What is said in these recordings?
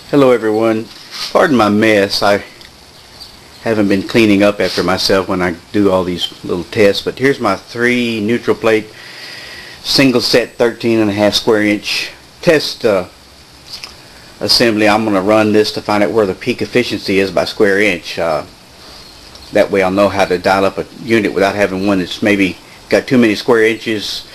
Hello everyone. Pardon my mess. I haven't been cleaning up after myself when I do all these little tests, but here's my 3 neutral plate single set 13.5 square inch test assembly. I'm going to run this to find out where the peak efficiency is by square inch. That way I'll know how to dial up a unit without having one that's maybe got too many square inches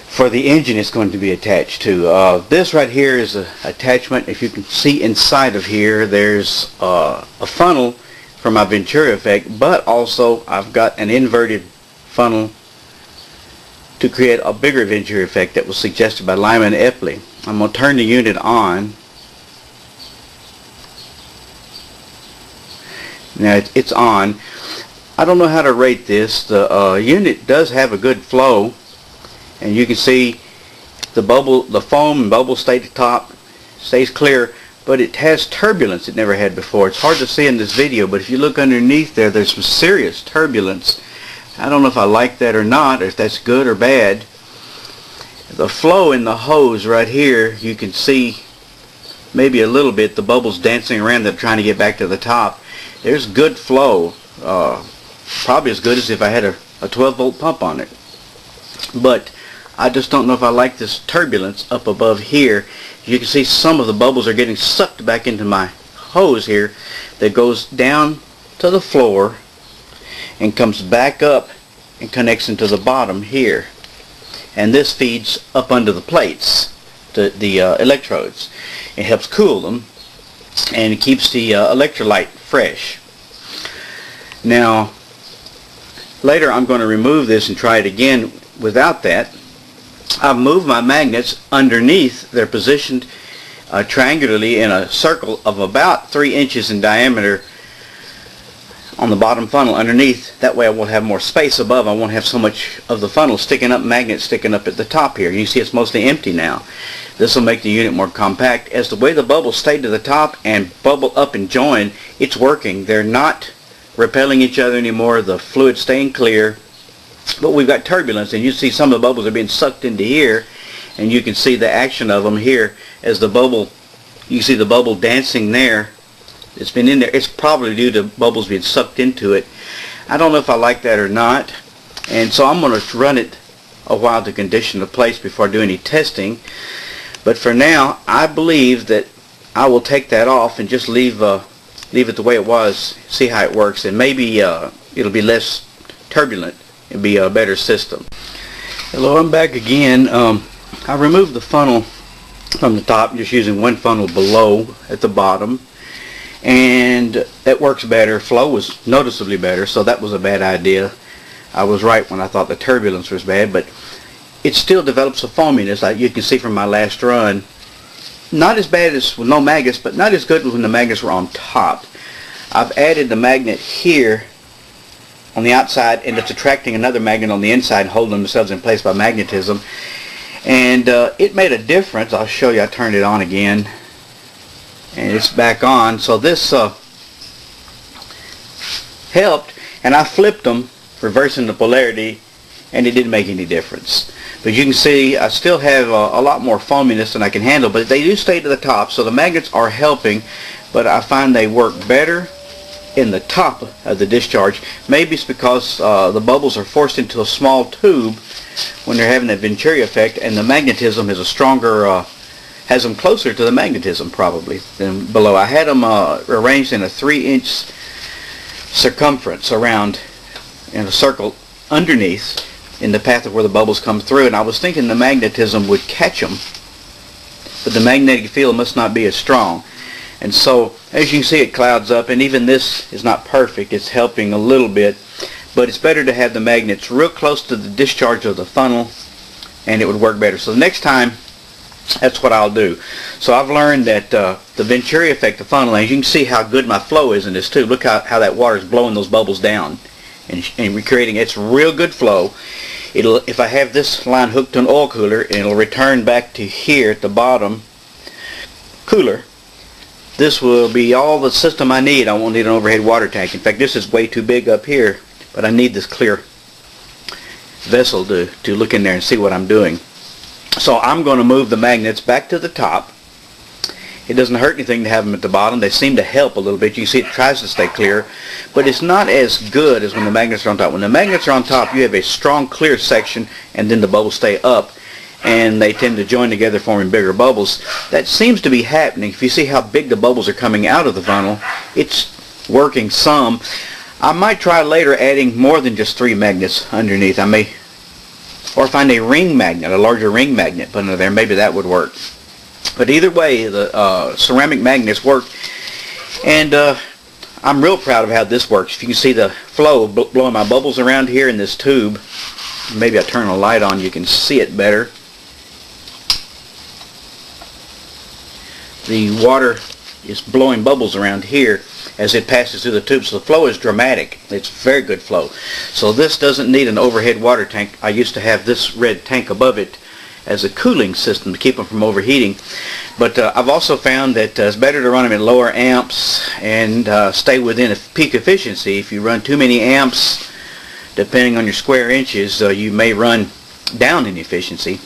for the engine it's going to be attached to. This right here is an attachment. If you can see inside of here, there's a funnel for my Venturi effect, but also I've got an inverted funnel to create a bigger Venturi effect that was suggested by Lyman Epley. I'm going to turn the unit on. Now it's on. I don't know how to rate this. The unit does have a good flow, and you can see the foam and bubble stay at the top, stays clear, but it has turbulence it never had before. It's hard to see in this video, but if you look underneath there's some serious turbulence. I don't know if I like that or not, or if that's good or bad. The flow in the hose right here, you can see maybe a little bit, the bubbles dancing around that are trying to get back to the top. There's good flow, probably as good as if I had a 12-volt pump on it. But I just don't know if I like this turbulence up above here. You can see some of the bubbles are getting sucked back into my hose here that goes down to the floor and comes back up and connects into the bottom here. And this feeds up under the plates, the electrodes. It helps cool them, and it keeps the electrolyte fresh. Now, later I'm going to remove this and try it again without that. I've moved my magnets underneath. They're positioned triangularly in a circle of about 3 inches in diameter on the bottom funnel underneath. That way I will have more space above. I won't have so much of the funnel sticking up, magnets sticking up at the top here. You see it's mostly empty now. This will make the unit more compact. As the way the bubbles stay to the top and bubble up and join, it's working. They're not repelling each other anymore. The fluid's staying clear. But we've got turbulence, and you see some of the bubbles are being sucked into here, and you can see the action of them here as the bubble, you see the bubble dancing there. It's been in there. It's probably due to bubbles being sucked into it. I don't know if I like that or not, and so I'm going to run it a while to condition the plates before I do any testing. But for now, I believe that I will take that off and just leave it the way it was, see how it works, and maybe it'll be less turbulent. It'll be a better system. Hello, I'm back again. I removed the funnel from the top, just using one funnel below at the bottom, and that works better. Flow was noticeably better, so that was a bad idea. I was right when I thought the turbulence was bad, but it still develops a foaminess, like you can see from my last run. Not as bad as with no magnets, but not as good as when the magnets were on top. I've added the magnet here on the outside, and it's attracting another magnet on the inside and holding themselves in place by magnetism. And it made a difference. I'll show you. I turned it on again, and it's back on. So this helped, and I flipped them, reversing the polarity, and it didn't make any difference. But you can see I still have a lot more foaminess than I can handle, but they do stay to the top, so the magnets are helping, but I find they work better in the top of the discharge. Maybe it's because the bubbles are forced into a small tube when they're having that Venturi effect, and the magnetism is a stronger, has them closer to the magnetism probably than below. I had them arranged in a 3-inch circumference around in a circle underneath in the path of where the bubbles come through, and I was thinking the magnetism would catch them, but the magnetic field must not be as strong. And so, as you can see, it clouds up, and even this is not perfect. It's helping a little bit, but it's better to have the magnets real close to the discharge of the funnel, and it would work better. So the next time, that's what I'll do. So I've learned that the Venturi effect, the funnel, and you can see how good my flow is in this too. Look how that water is blowing those bubbles down and recreating. It's real good flow. If I have this line hooked to an oil cooler, it'll return back to here at the bottom cooler. This will be all the system I need. I won't need an overhead water tank. In fact, this is way too big up here, but I need this clear vessel to look in there and see what I'm doing. So I'm going to move the magnets back to the top, It doesn't hurt anything to have them at the bottom. They seem to help a little bit. You can see it tries to stay clear, but it's not as good as when the magnets are on top. When the magnets are on top, you have a strong clear section, and then the bubbles stay up, and they tend to join together forming bigger bubbles. That seems to be happening. If you see how big the bubbles are coming out of the funnel, it's working some. I might try later adding more than just 3 magnets underneath. I may, or find a ring magnet, a larger ring magnet, put under there. Maybe that would work. But either way, the ceramic magnets work, and I'm real proud of how this works. If you can see the flow blowing my bubbles around here in this tube, maybe I turn a light on, you can see it better. The water is blowing bubbles around here as it passes through the tube, so the flow is dramatic. It's very good flow. So this doesn't need an overhead water tank. I used to have this red tank above it as a cooling system to keep them from overheating. But I've also found that it's better to run them at lower amps and stay within a peak efficiency. If you run too many amps, depending on your square inches, you may run down in efficiency.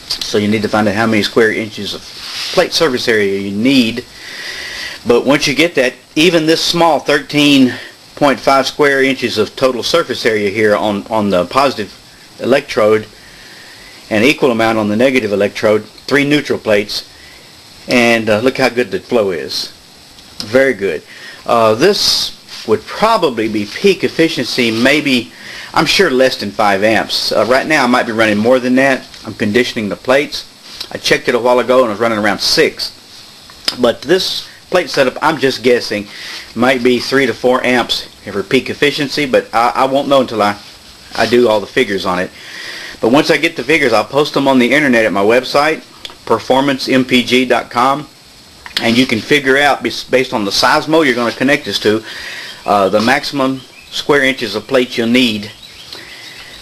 So you need to find out how many square inches of plate surface area you need. But once you get that, even this small 13.5 square inches of total surface area here on the positive electrode, an equal amount on the negative electrode, 3 neutral plates, and look how good the flow is. Very good. This would probably be peak efficiency, maybe, I'm sure, less than 5 amps. Right now I might be running more than that. I'm conditioning the plates. I checked it a while ago and I was running around 6. But this plate setup, I'm just guessing, might be 3 to 4 amps for peak efficiency, but I won't know until I do all the figures on it. But once I get the figures, I'll post them on the internet at my website, performancempg.com, and you can figure out, based on the size mode you're going to connect this to, the maximum square inches of plate you'll need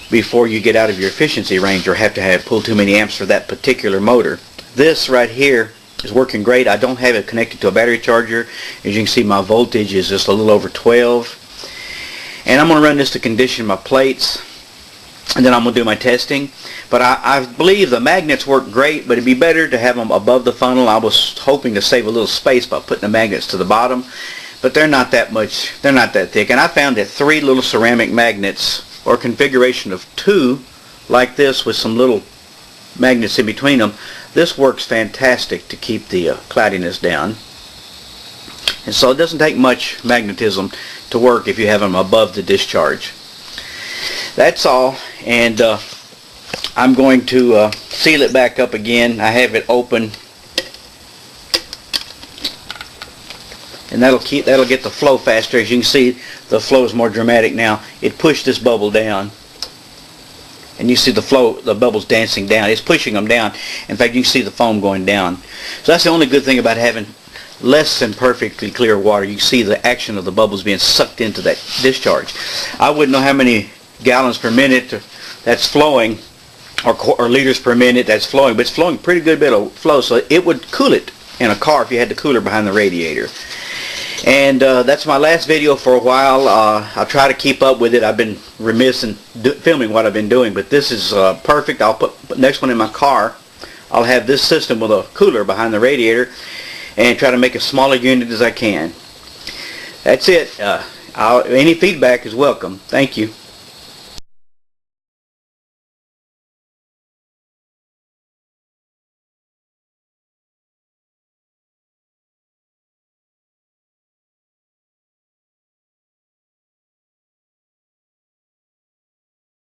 before you get out of your efficiency range or have to pull too many amps for that particular motor. This right here is working great. I don't have it connected to a battery charger. As you can see, my voltage is just a little over 12. And I'm going to run this to condition my plates, and then I'm going to do my testing. But I believe the magnets work great, but it'd be better to have them above the funnel. I was hoping to save a little space by putting the magnets to the bottom, but they're not that much, they're not that thick. And I found that 3 little ceramic magnets, or a configuration of 2 like this with some little magnets in between them, this works fantastic to keep the cloudiness down. And so it doesn't take much magnetism to work if you have them above the discharge. That's all, and I'm going to seal it back up again. I have it open, and that'll get the flow faster. As you can see, the flow is more dramatic now. It pushed this bubble down, and you see the flow, the bubbles dancing down. It's pushing them down. In fact, you can see the foam going down. So that's the only good thing about having less than perfectly clear water. You can see the action of the bubbles being sucked into that discharge. I wouldn't know how many gallons per minute that's flowing, or liters per minute that's flowing, but it's flowing pretty good bit of flow, so it would cool it in a car if you had the cooler behind the radiator. And that's my last video for a while. I'll try to keep up with it. I've been remiss in filming what I've been doing, but this is perfect. I'll put the next one in my car. I'll have this system with a cooler behind the radiator and try to make as small a unit as I can. That's it. Any feedback is welcome. Thank you.